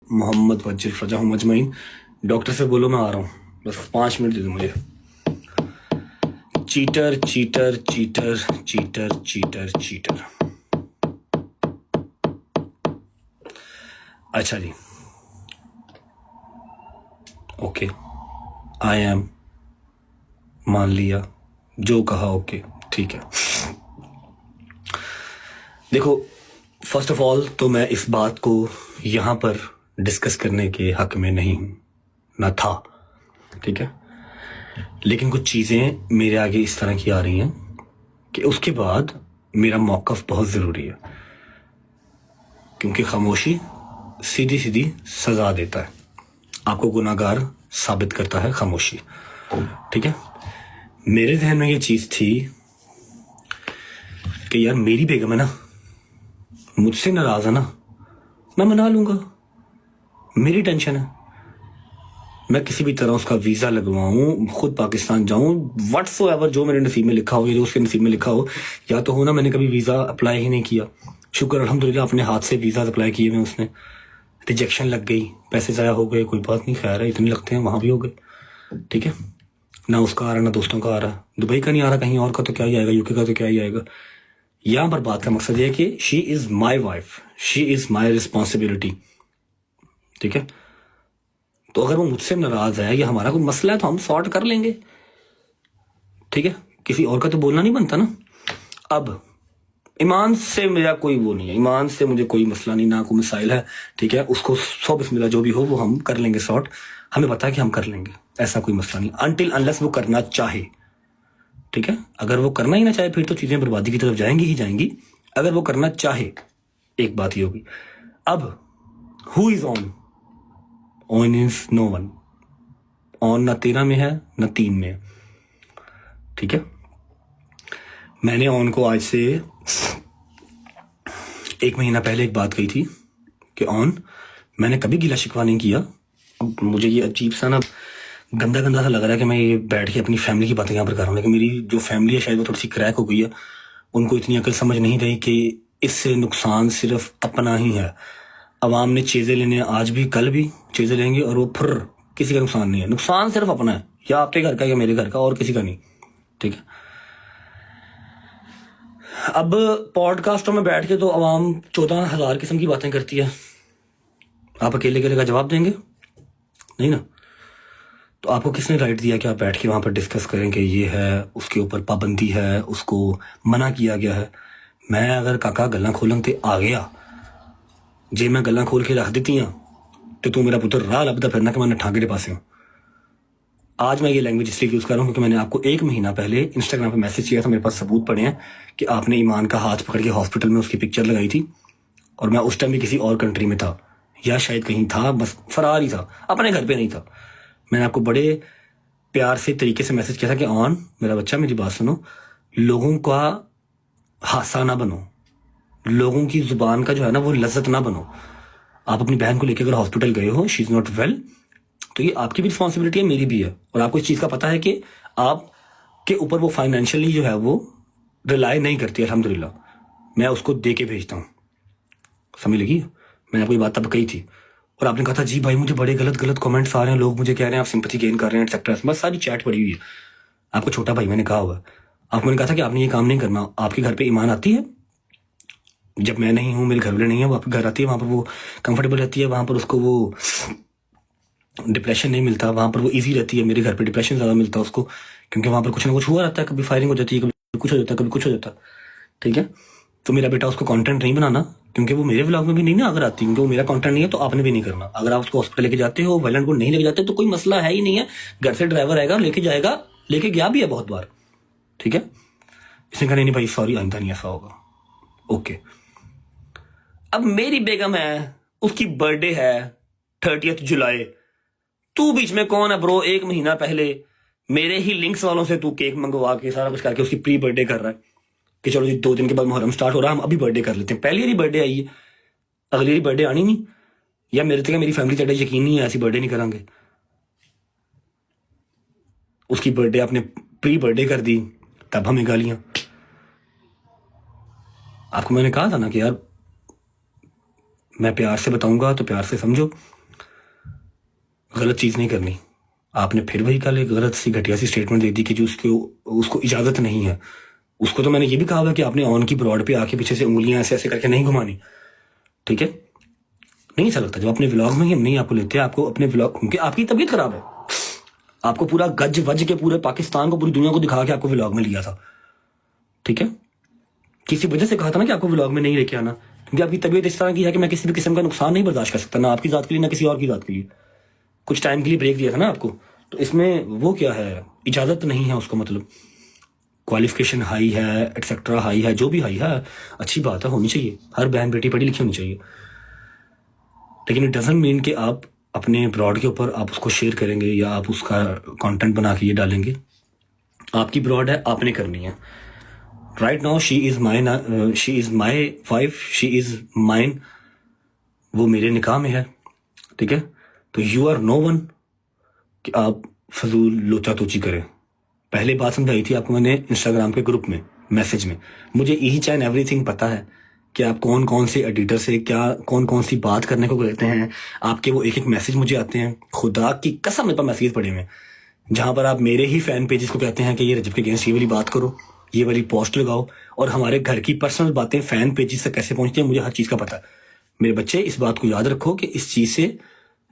मोहम्मद वजीर फजा हूँ मजमईन। डॉक्टर से बोलो मैं आ रहा हूँ, बस 5 मिनट दे दो मुझे। Cheater cheater cheater cheater cheater cheater. अच्छा जी, ओके, आई एम, मान लिया, जो कहा ओके, ठीक है। देखो, फर्स्ट ऑफ ऑल तो मैं इस बात को यहाँ पर डिस्कस करने के हक में नहीं हूँ, ना था, ठीक है। लेकिन कुछ चीज़ें मेरे आगे इस तरह की आ रही हैं कि उसके बाद मेरा मौक़िफ़ बहुत ज़रूरी है, क्योंकि खामोशी सीधी सीधी सज़ा देता है, आपको गुनाहगार साबित करता है खामोशी, ठीक है। मेरे जहन में ये चीज़ थी कि यार मेरी बेगम है ना, मुझसे नाराज़ है ना, मैं मना लूँगा, मेरी टेंशन है, मैं किसी भी तरह उसका वीज़ा लगवाऊँ, खुद पाकिस्तान जाऊँ, व्हाट्सोएवर जो मेरे नसीब में लिखा हो या जो उसके नसीब में लिखा हो, या तो हो ना मैंने कभी वीज़ा अप्लाई ही नहीं किया, शुक्र अल्हम्दुलिल्लाह अपने हाथ से वीज़ा अप्लाई किए मैं, उसने रिजेक्शन लग गई, पैसे ज़ाया हो गए, कोई बात नहीं, खैर है, इतने लगते हैं, वहाँ भी हो गए, ठीक है। ना उसका आ रहा ना दोस्तों का आ रहा, दुबई का नहीं आ रहा, कहीं और का तो क्या ही आएगा, यूके का तो क्या ही आएगा। यहाँ पर बात का मकसद ये है कि she is my wife, she is my responsibility, ठीक है। तो अगर वो मुझसे नाराज़ है या हमारा कोई मसला है तो हम सॉर्ट कर लेंगे, ठीक है, किसी और का तो बोलना नहीं बनता ना। अब ईमान से मेरा कोई वो नहीं है, ईमान से मुझे कोई मसला नहीं, ना कोई मसाइल है, ठीक है। उसको सौ बिस्मिल्लाह जो भी हो वो हम कर लेंगे सॉर्ट, हमें पता है कि हम कर लेंगे, ऐसा कोई मसला नहीं, अनटिल अनलेस वो करना चाहे, ठीक है। अगर वो करना ही ना चाहे फिर तो चीज़ें बर्बादी की तरफ जाएंगी ही जाएंगी। अगर वो करना चाहे, एक बात ये होगी। अब who is on? On is no one. On ना 13 में है ना 3 में है, ठीक है। मैंने ऑन को आज से 1 महीना पहले एक बात कही थी कि ऑन, मैंने कभी गिला शिकवा नहीं किया। अब मुझे ये अजीब सा ना गंदा गंदा सा लग रहा है कि मैं ये बैठ के अपनी फैमिली की बातें यहाँ पर कर रहा हूँ, लेकिन मेरी जो फैमिली है शायद वो थोड़ी सी क्रैक हो गई है, उनको इतनी अकल समझ नहीं रही कि इससे नुकसान सिर्फ अपना ही है। अवाम ने चीज़ें लेने आज भी कल भी चीज़ें लेंगे और वो फिर किसी का नुकसान नहीं है, नुकसान सिर्फ अपना है, या आपके घर का या मेरे घर का, और किसी का नहीं, ठीक है। अब पॉडकास्टों में बैठ के तो अवाम 14,000 किस्म की बातें करती है, आप अकेले अकेले का जवाब देंगे नहीं ना। तो आपको किसने राइट दिया कि आप बैठ के वहाँ पर डिस्कस करें कि ये है, उसके ऊपर पाबंदी है, उसको मना किया गया है। मैं अगर काका गल्लां खोलन ते आ गया, जे मैं गल्लां खोल के रख दित्तियां तो तू मेरा पुत्र राह लभदा फिरना कि मैं नट्ठां केड़े पास्यों। आज मैं ये लैंग्वेज इसलिए यूज़ कर रहा हूँ क्योंकि मैंने आपको 1 महीना पहले इंस्टाग्राम पे मैसेज किया था, मेरे पास सबूत पड़े हैं कि आपने ईमान का हाथ पकड़ के हॉस्पिटल में उसकी पिक्चर लगाई थी, और मैं उस टाइम भी किसी और कंट्री में था, या शायद कहीं था, बस फरार ही था, अपने घर पे नहीं था। मैंने आपको बड़े प्यार से तरीके से मैसेज किया था कि ऑन मेरा बच्चा मेरी बात सुनो, लोगों का हादसा ना बनो, लोगों की जुबान का जो है ना वो लज्जत ना बनो। आप अपनी बहन को लेकर अगर हॉस्पिटल गए हो, शी इज़ नॉट वेल, तो ये आपकी भी रिस्पॉन्सिबिलिटी है, मेरी भी है, और आपको इस चीज़ का पता है कि आप के ऊपर वो फाइनेंशियली जो है वो रिलाई नहीं करती, अल्हम्दुलिल्लाह मैं उसको दे के भेजता हूँ, समझ लगी। मैंने आपको ये बात तब कही थी, और आपने कहा था जी भाई मुझे बड़े गलत गलत कमेंट्स आ रहे हैं, लोग मुझे कह रहे हैं आप सिंपैथी गेन कर रहे हैं एक्सेट्रा, बस सारी चैट पड़ी हुई है। आपको छोटा भाई मैंने कहा हुआ, आपको मैंने कहा था कि आपने ये काम नहीं करना। आपके घर पे ईमान आती है जब मैं नहीं हूँ, मेरे घर वाले नहीं है, वो आपके घर आती है, वहाँ पर वो कंफर्टेबल रहती है, वहाँ पर उसको वो डिप्रेशन नहीं मिलता, वहाँ पर वो इजी रहती है। मेरे घर पे डिप्रेशन ज़्यादा मिलता है उसको, क्योंकि वहाँ पर कुछ ना कुछ हुआ रहता है, कभी फायरिंग हो जाती है, कभी कुछ हो जाता है, कभी कुछ हो जाता है, ठीक है। तो मेरा बेटा उसको कंटेंट नहीं बनाना, क्योंकि वो मेरे व्लॉग में भी नहीं ना अगर आती, क्योंकि वो मेरा कंटेंट नहीं है, तो आपने भी नहीं करना। अगर आप उसको हॉस्पिटल लेके जाते हो, वायलेंट को नहीं लेके जाते, तो कोई मसला है ही नहीं है, घर से ड्राइवर आएगा लेके जाएगा, लेके गया भी है बहुत बार, ठीक है। इसने कहा नहीं भाई सॉरी आइंदा नहीं ऐसा होगा, ओके। अब मेरी बेगम है, उसकी बर्थडे है 30 जुलाई, तू बीच में कौन है ब्रो? 1 महीना पहले मेरे ही लिंक्स वालों से तू केक मंगवा के सारा कुछ करके उसकी प्री बर्थडे कर रहा है कि चलो जी 2 दिन के बाद मुहर्रम स्टार्ट हो रहा है, हम अभी बर्थडे कर लेते हैं। पहली बारी बर्थडे आई है, अगली बारी बर्थडे आनी नहीं, या मेरे तक मेरी फैमिली तेरा यकीन नहीं है ऐसी बर्थडे नहीं करांगे। उसकी बर्थडे आपने प्री बर्थडे कर दी, तब हमें गालियां। आपको मैंने कहा था ना कि यार मैं प्यार से बताऊंगा तो प्यार से समझो, गलत चीज़ नहीं करनी। आपने फिर वही कल एक गलत सी घटिया सी स्टेटमेंट दे दी कि जो उसको इजाज़त नहीं है। उसको तो मैंने ये भी कहा हुआ कि आपने ऑन की ब्रॉड पे आके पीछे से उंगलियां ऐसे ऐसे करके नहीं घुमानी, ठीक है? नहीं अच्छा लगता जब अपने व्लॉग में ही हम नहीं आपको लेते हैं, आपको अपने व्लॉग, क्योंकि आपकी तबीयत खराब है, आपको पूरा गज वज के पूरे पाकिस्तान को, पूरी दुनिया को दिखा के आपको व्लॉग में लिया था, ठीक है? किसी वजह से कहा था ना कि आपको व्लॉग में नहीं लेके आना, क्योंकि आपकी तबीयत इस तरह की है कि मैं किसी भी किस्म का नुकसान नहीं बर्दाश्त कर सकता, ना आपकी जात के लिए ना किसी और की जात के लिए। कुछ टाइम के लिए ब्रेक दिया था ना आपको, तो इसमें वो क्या है, इजाज़त नहीं है उसको, मतलब क्वालिफिकेशन हाई है, एक्सेट्रा हाई है, जो भी हाई है अच्छी बात है, होनी चाहिए, हर बहन बेटी पढ़ी लिखी होनी चाहिए, लेकिन इट डजंट मीन कि आप अपने ब्रॉड के ऊपर आप उसको शेयर करेंगे या आप उसका कंटेंट बना के ये डालेंगे। आपकी ब्रॉड है, आपने करनी है। Right now she is my wife, she is mine, वो मेरे निकाह में है, ठीक है? तो यू आर नो वन कि आप फजूल लोचा तोची करें। पहले बात समझाई थी आपको मैंने इंस्टाग्राम के ग्रुप में, मैसेज में। मुझे ईच एंड एवरीथिंग पता है कि आप कौन कौन से एडिटर से क्या कौन कौन सी बात करने को कहते हैं। आपके वो एक एक मैसेज मुझे आते हैं, खुदा की कसम मेरे पास मैसेज पड़े हुए हैं जहां पर आप मेरे ही फैन पेजेस को कहते हैं कि ये रजब के अगेंस्ट ये वाली बात करो, ये वाली पोस्ट लगाओ, और हमारे घर की पर्सनल बातें फैन पेजेस तक कैसे पहुंचती हैं मुझे हर चीज़ का पता है। मेरे बच्चे इस बात को याद रखो कि इस चीज़ से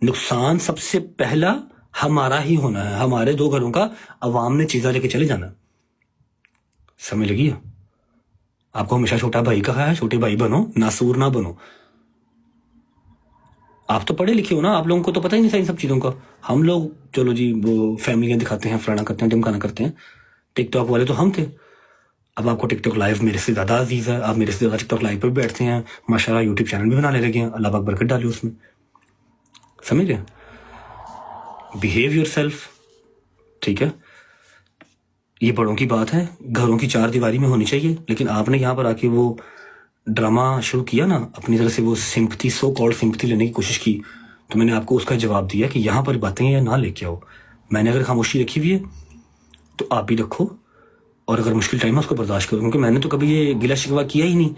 नुकसान सबसे पहला हमारा ही होना है, हमारे दो घरों का अवाम ने चीज़ा लेके चले जाना। समझ लगी है? आपको हमेशा छोटा भाई कहा है, छोटे भाई बनो, नासूर ना बनो। आप तो पढ़े लिखे हो ना, आप लोगों को तो पता ही नहीं था इन सब चीज़ों का। हम लोग चलो जी वो फैमिलियाँ दिखाते हैं, फलाना करते हैं, ढिमकाना करते हैं। टिकटॉक वाले तो हम थे। अब आपको टिकटॉक लाइव मेरे से ज़्यादा अजीज़ है, आप मेरे से ज़्यादा टिकटॉक लाइव पर भी बैठते हैं, माशाल्लाह यूट्यूब चैनल भी बनाने लगे हैं, अल्लाह पाक बरकत डाली उसमें। समझ गए? बिहेव योरसेल्फ, ठीक है? ये बड़ों की बात है, घरों की चार दीवारी में होनी चाहिए, लेकिन आपने यहाँ पर आके वो ड्रामा शुरू किया ना, अपनी तरह से वो सिंपथी, सो कॉल्ड सिंपथी लेने की कोशिश की, तो मैंने आपको उसका जवाब दिया कि यहाँ पर बातें या ना लेके आओ। मैंने अगर खामोशी रखी हुई है तो आप भी रखो, और अगर मुश्किल टाइम है उसको बर्दाश्त करो, क्योंकि मैंने तो कभी ये गिला शिकवा किया ही नहीं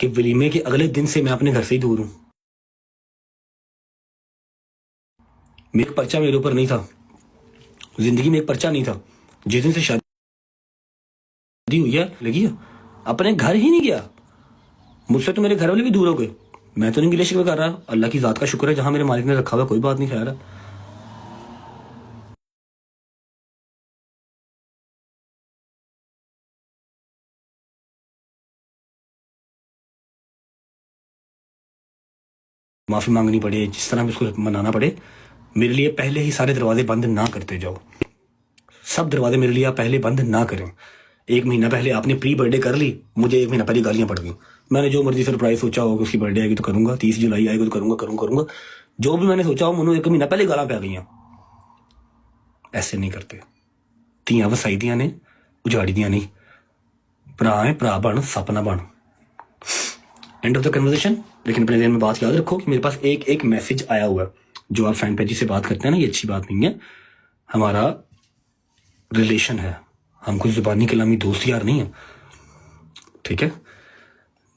कि वलीमे के अगले दिन से मैं अपने घर से ही दूर हूँ। मेरा पर्चा मेरे ऊपर नहीं था, जिंदगी में एक पर्चा नहीं था। जिस दिन से शादी हुई है लगी है, अपने घर ही नहीं गया। मुझसे तो मेरे घर वाले भी दूर हो गए। मैं तो नहीं गिले शिकवे कर रहा, अल्लाह की जात का शुक्र है जहां मेरे मालिक ने रखा हुआ, कोई बात नहीं, खैर है। माफी मांगनी पड़े, जिस तरह भी उसको मनाना पड़े, मेरे लिए पहले ही सारे दरवाजे बंद ना करते जाओ। सब दरवाजे मेरे लिए आप पहले बंद ना करें। एक महीना पहले आपने प्री बर्थडे कर ली, मुझे एक महीना पहले गालियां पड़ गई। मैंने जो मर्जी सरप्राइज सोचा होगा, उसकी बर्थडे आएगी तो करूंगा, 30 जुलाई आएगी तो करूंगा, जो भी मैंने सोचा हो, मनु एक महीना पहले गाला पै गई। ऐसे नहीं करते। ਧੀਆਂ ਵਸਾਈ ਦੀਆਂ ने, उजाड़ी दियां नहीं। भरा है भरा बन, सपना बन। End of the conversation. लेकिन अपने दिन में बात याद रखो कि मेरे पास एक एक मैसेज आया हुआ है। जो आप फैन पेजी से बात करते हैं ना, ये अच्छी बात नहीं है। हमारा रिलेशन है, हम कोई जुबानी कलामी दोस्त यार नहीं है, ठीक है?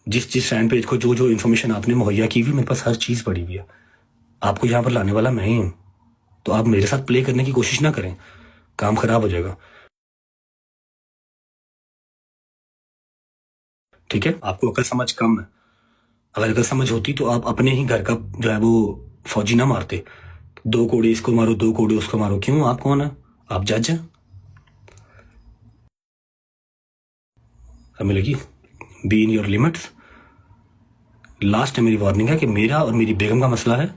जिस जिस फैन पेज को जो जो इन्फॉर्मेशन आपने मुहैया की हुई, मेरे पास हर चीज़ पड़ी हुई है। आपको यहाँ पर लाने वाला मैं ही हूँ, तो आप मेरे साथ प्ले करने की कोशिश ना करें, काम खराब हो जाएगा, ठीक है? आपको अकल समझ कम है। अगर अकल समझ होती तो आप अपने ही घर का जो है वो फौजी ना मारते। 2 कोड़े इसको मारो, 2 कोड़े उसको मारो। क्यों? आप कौन है? आप जज हैं? हमें लगी be in your limits. Last मेरी वार्निंग है कि मेरा और मेरी बेगम का मसला है,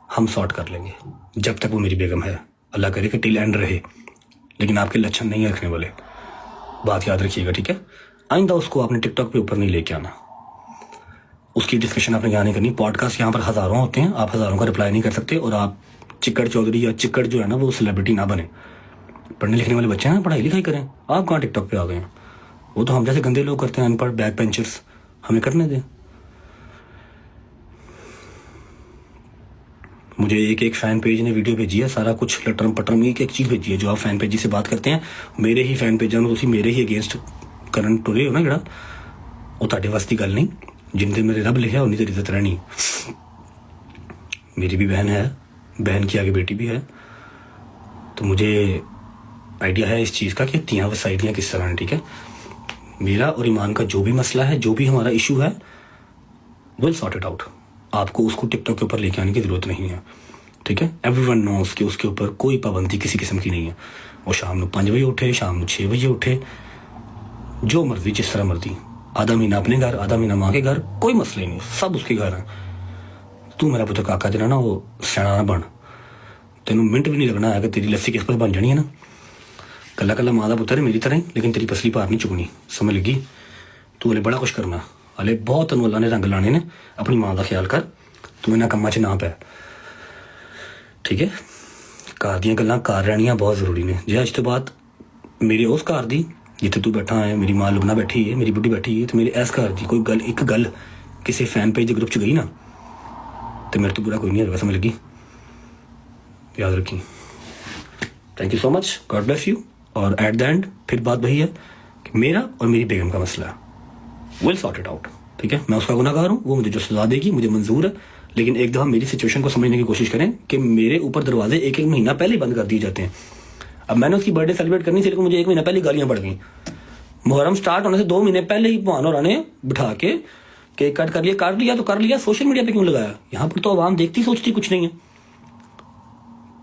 हम सॉर्ट कर लेंगे जब तक वो मेरी बेगम है। अल्लाह करे कि टिल एंड रहे, लेकिन आपके लक्षण नहीं रखने वाले, बात याद रखिएगा, ठीक है? आइंदा उसको आपने टिकटॉक पे ऊपर नहीं लेके आना, उसकी डिस्कशन आपने यहाँ नहीं करनी। पॉडकास्ट यहाँ पर हज़ारों होते हैं, आप हज़ारों का रिप्लाई नहीं कर सकते, और आप चिक्कड़ चौधरी या चिक्कड़ जो है ना वो सेलिब्रिटी ना बने। पढ़ने लिखने वाले बच्चे हैं, पढ़ाई लिखाई करें। आप कहाँ टिकटॉक पे आ गए हैं? वो तो हम जैसे गंदे लोग करते हैं, अनपढ़ बैक बेंचर्स, हमें करने दें। मुझे एक एक फैन पेज ने वीडियो भेजी है, सारा कुछ लटरम पटरम एक एक चीज़ भेजी है। जो आप फैन पेजी से बात करते हैं, मेरे ही फैन पेजां ਨੂੰ ਤੁਸੀਂ मेरे ही अगेंस्ट करन टुरे हो ना, ਜਿਹੜਾ ਉਹ ਤੁਹਾਡੇ ਵਾਸਤੇ ਗੱਲ नहीं। जिनते मेरे रब लिखा उन्हीं तेरी इज्जत रहनी। मेरी भी बहन है, बहन की आगे बेटी भी है, तो मुझे आइडिया है इस चीज़ का कि तियाँ वसाइलियाँ किस तरह हैं। ठीक है, मेरा और ईमान का जो भी मसला है, जो भी हमारा इशू है, विल सॉर्ट इट आउट। आपको उसको टिकटॉक के ऊपर लेके आने की ज़रूरत नहीं है। ठीक है, एवरीवन नोस कि उसके ऊपर कोई पाबंदी किसी किस्म की नहीं है। वो शाम को 5 बजे उठे, शाम को 6 बजे उठे, जो मर्जी जिस तरह मर्जी, आधा महीना अपने घर, आधा महीना माँ के घर, कोई मसला ही नहीं, सब उसके घर है। तू मेरा पुत्र काका जरा ना वो सियाना ना बन, तेन मिनट भी नहीं लगना है कि तेरी लस्सी किस पर बन जानी है ना। कला कला माँ का पुत्र है मेरी तरह ही, लेकिन तेरी पसली पार नहीं चुकनी, समझ लगी। तू हले बड़ा कुछ करना, हले बहुत तेन अल्लाह ने रंग लाने ने। अपनी माँ का ख्याल कर, तू इन्होंने कम्मा च ना पै। ठीक है, घर दी गल्लां घर रहनियां बहुत जरूरी ने। जे अज तो बाद मेरे उस घर दी जिथे तू बैठा है, मेरी माँ लुबना बैठी है, मेरी बुढ़ी बैठी है, तो मेरे इस घर की कोई गल, एक गल किसी फैन पेज के ग्रुप च गई ना, तो मेरे तो बुरा कोई नहीं होगा, समझ लगी। याद रखी। Thank you so much, God bless you. और एट द एंड फिर बात वही है कि मेरा और मेरी बेगम का मसला है, विल सॉर्ट इट आउट। ठीक है, मैं उसका गुनाहगार हूँ, वो मुझे जो सजा देगी मुझे मंजूर है, लेकिन एक दफ़ा मेरी सिचुएशन को समझने की कोशिश करें कि मेरे ऊपर दरवाजे एक महीना पहले बंद कर दिए जाते हैं। अब मैंने उसकी बर्थडे सेलिब्रेट करनी थी, लेकिन मुझे 1 महीना पहले गालियां पड़ गई। मुहर्रम स्टार्ट होने से 2 महीने पहले ही भान और ने बिठा के केक कट कर लिया तो कर लिया, सोशल मीडिया पे क्यों लगाया? यहाँ पर तो आवाम देखती सोचती कुछ नहीं है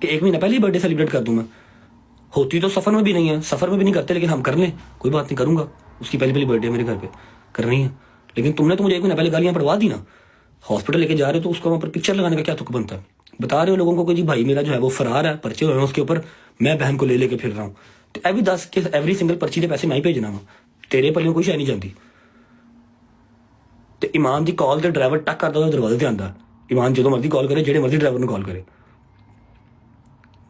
कि 1 महीना पहले ही बर्थडे सेलिब्रेट कर दूं मैं। होती तो सफर में भी नहीं है, सफर में भी नहीं करते, लेकिन हम कर लें, कोई बात नहीं, करूंगा। उसकी पहली बर्थडे मेरे घर पे करनी है, लेकिन तुमने तो मुझे 1 महीना पहले गालियां पड़वा दी ना। हॉस्पिटल लेके जा रहे हो तो उसको वहां पर पिक्चर लगाने का क्या तुक बनता है? बता रहे हो लोगों को कि जी भाई मेरा जो है वो फरार है, पर्चे हुए हैं उसके ऊपर, मैं बहन को ले लेके फिर रहा हूँ। तो एवरी 10 के एवरी सिंगल पर्ची के पैसे मैं ही भेजना वा, तेरे पल्ले कोई शायद नहीं जाती। तो ईमान की कॉल तो ड्राइवर टक करता दरवाजे से आता। ईमान जो मर्जी कॉल करे, जेडे मर्जी ड्राइवर ने कॉल करे,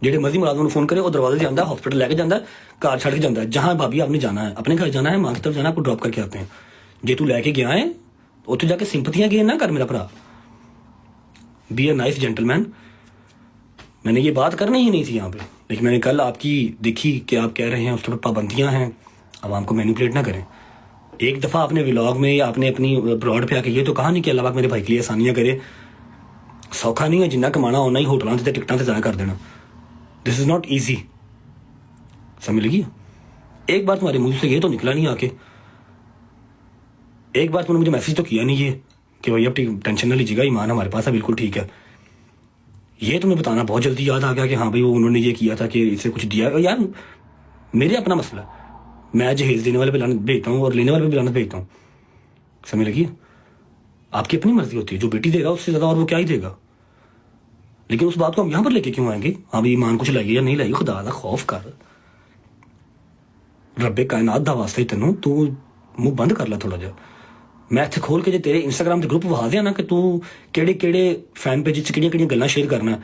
जेडे मर्जी मुलाजम फोन करे, वो दरवाजे से आता, हॉस्पिटल लेके जाता, कार छड़ के जाता है। जहां भाभी आपने जाना है, अपने घर जाना है, मां की तरफ जाना है, आपको ड्रॉप करके आते हैं। जे तू लैके गया है उत्थे जाके सिंपतियां गेन ना कर मेरा भरा। Be a nice gentleman. मैंने ये बात करनी ही नहीं थी यहाँ पे, लेकिन मैंने कल आपकी देखी कि आप कह रहे हैं उसके ऊपर पाबंदियां हैं, आवाम को मैनिपुलेट ना करें। एक दफ़ा आपने व्लॉग में या आपने अपनी ब्रॉड पे आके ये तो कहा नहीं कि अल्लाह पाक मेरे भाई के लिए आसानियां करे। सौखा नहीं है, जिन्ना कमाना होना ही होटलों से टिकटां से ज़ाया कर देना। दिस इज़ नॉट ईजी, समझ लगी। एक बार तुम्हारे मुंह से ये तो निकला नहीं आके, एक बार तुमने मुझे मैसेज तो किया नहीं ये कि भाई अब टेंशन ना लीजिएगा, ईमान हमारे पास है, बिल्कुल ठीक है। ये तुम्हें बताना बहुत जल्दी याद आ गया कि हाँ भाई वो उन्होंने ये किया था कि इसे कुछ दिया। यार मेरे अपना मसला, मैं जहेज देने वाले पे लानत भेजता हूँ और लेने वाले पे भी लानत भेजता हूँ, समझ लगी। आपकी अपनी मर्जी होती है, जो बेटी देगा उससे ज़्यादा और वो क्या ही देगा। लेकिन उस बात को हम यहाँ पर लेके क्यों आएंगे? हाँ भाई ईमान कुछ लाइए या नहीं लाइए, खुदा का खौफ कर, रब्बे कायनात दा वास्ते तेनों तू मुंह बंद कर ला थोड़ा जा। मैं इत्थे खोल के जे तेरे इंस्टाग्राम के ग्रुप वहा दिया ना कि तू केड़े केड़े फैन पेज च केड़ियां केड़ियां गल्लां शेयर करना।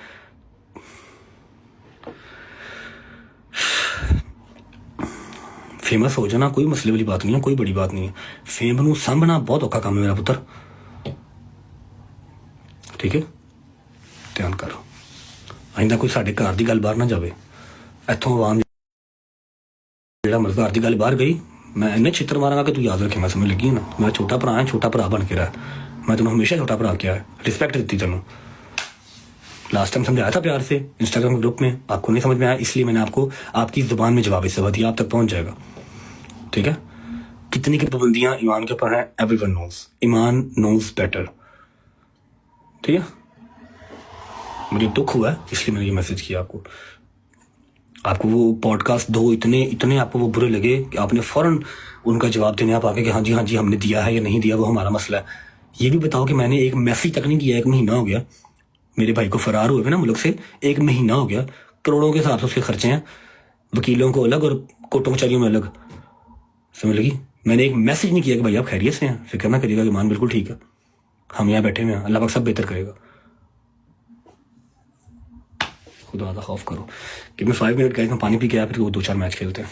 फेमस हो जाना कोई मसले वाली बात नहीं है, कोई बड़ी बात नहीं है। फेम नूं सामभना बहुत औखा काम है मेरा पुत्र, ठीक है, ध्यान कर। आइंदा कोई साडे घर दी गल बाहर ना जावे, इत्थों आवाम जेड़ा मर्द घर दी गल बाहर गई, मैं इन्ने छित्र मारांगा कि तू याद रखे। मैं समझ लगी ना, मैं छोटा भरा है, छोटा भरा बन के रहा। मैं तेनों हमेशा छोटा भरा किया है, रिस्पेक्ट दी तेनों। लास्ट टाइम समझाया था प्यार से इंस्टाग्राम ग्रुप में, आपको नहीं समझ में आया, इसलिए मैंने आपको आपकी जुबान में जवाब इससे दिया, आप तक पहुंच जाएगा, ठीक है। कितनी की पाबंदियां ईमान के ऊपर है, एवरीवन नोज, ईमान नोज बेटर, ठीक है। मुझे दुख हुआ है इसलिए मैंने ये मैसेज किया आपको। आपको वो पॉडकास्ट दो इतने आपको वो बुरे लगे कि आपने फौरन उनका जवाब देने आप आके कि हाँ जी हमने दिया है या नहीं दिया, वो हमारा मसला है। ये भी बताओ कि मैंने एक मैसेज तक नहीं किया, 1 महीना हो गया मेरे भाई को फरार हुए ना मुल्क से, 1 महीना हो गया, करोड़ों के हिसाब से उसके खर्चे हैं, वकीलों को अलग और कोर्टों कचहरियों में अलग, समझ लगी। मैंने एक मैसेज नहीं किया कि भाई आप खैरियत से हैं, फिक्र ना करिएगा, ईमान बिल्कुल ठीक है, हम यहाँ बैठे हुए हैं, अल्लाह पाक सब बेहतर करेगा। खुदा का खौफ करो कि मैं 5 मिनट का पानी पी के आया, फिर वो 2-4 मैच खेलते हैं।